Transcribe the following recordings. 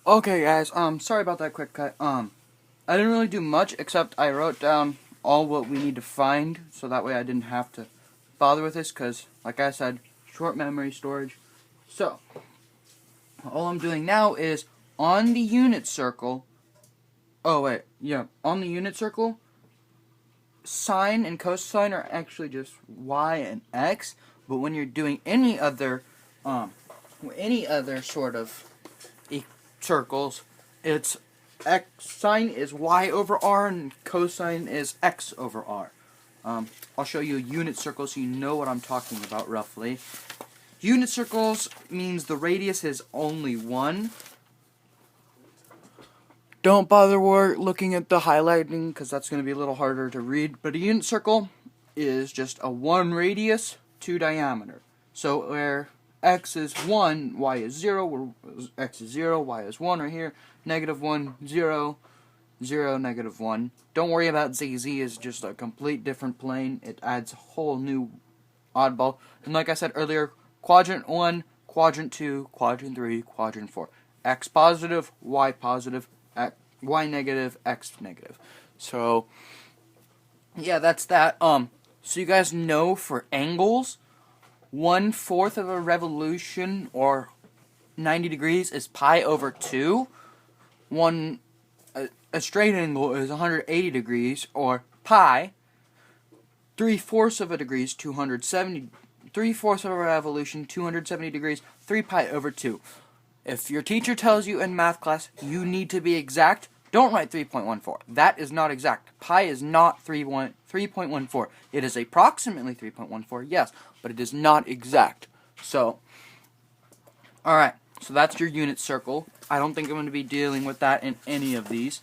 Okay, guys, sorry about that quick cut. I didn't really do much, except I wrote down all what we need to find, so that way I didn't have to bother with this, because, like I said, short memory storage. So, all I'm doing now is, on the unit circle, on the unit circle, sine and cosine are actually just y and x, but when you're doing any other sort of circles, it's x sine is y over r and cosine is x over r. I'll show you a unit circle so you know what I'm talking about roughly. Unit circles means the radius is only 1. Don't bother looking at the highlighting because that's going to be a little harder to read. But a unit circle is just a 1 radius, 2 diameter. So where x is 1, y is 0, where x is 0, y is 1 right here. -1, 0, 0, -1. Don't worry about z. Z is just a complete different plane. It adds a whole new oddball. And like I said earlier, quadrant 1, quadrant 2, quadrant 3, quadrant 4. X positive, y positive, y negative, x negative. So, yeah, that's that. So you guys know for angles, 1/4 of a revolution, or 90 degrees, is pi over 2. A straight angle is 180 degrees, or pi. 3/4 of a degree is 270. 3/4 of a revolution, 270 degrees, 3 pi over 2. If your teacher tells you in math class you need to be exact, don't write 3.14. That is not exact. Pi is not 3.14. It is approximately 3.14, yes, but it is not exact. So, alright, so that's your unit circle. I don't think I'm going to be dealing with that in any of these.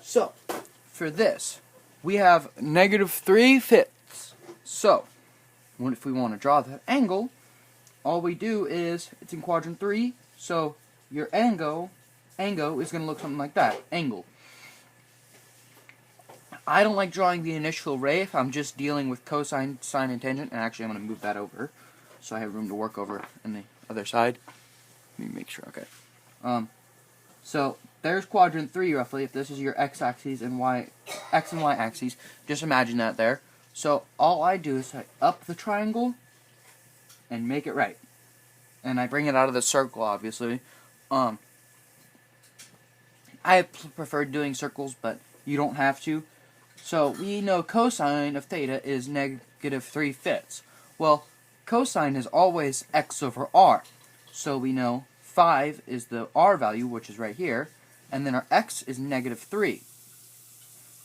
So, for this, we have -3/5. So, if we want to draw that angle, all we do is, it's in quadrant 3, so your angle is going to look something like that, angle. I don't like drawing the initial ray if I'm just dealing with cosine, sine, and tangent, and actually I'm going to move that over, so I have room to work over on the other side. Let me make sure, okay. So, there's quadrant 3 roughly, if this is your x-axis and x and y-axis, just imagine that there. So, all I do is I up the triangle and make it right. And I bring it out of the circle, obviously. I prefer doing circles, but you don't have to. So, we know cosine of theta is -3/5. Well, cosine is always x over r. So, we know 5 is the r value, which is right here, and then our x is -3.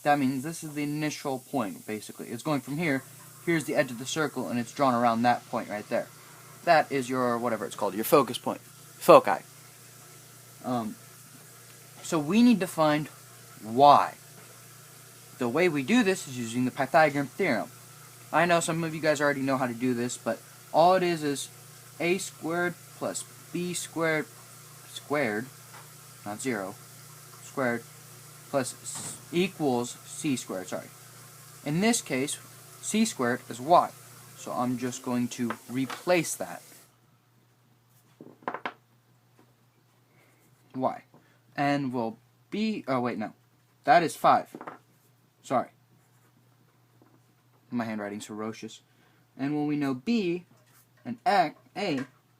That means this is the initial point, basically. It's going from here, here's the edge of the circle, and it's drawn around that point right there. That is your, whatever it's called, your focus point, foci. So we need to find y. The way we do this is using the Pythagorean theorem. I know some of you guys already know how to do this, but all it is a squared plus b squared, not 0, squared, plus equals c squared, sorry. In this case, c squared is y. So I'm just going to replace that. Y. And will be, oh wait, no. That is 5. Sorry. My handwriting's ferocious. And when we know b and a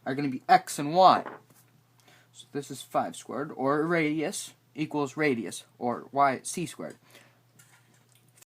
are going to be x and y. So this is 5 squared, or radius, equals radius, or y c squared.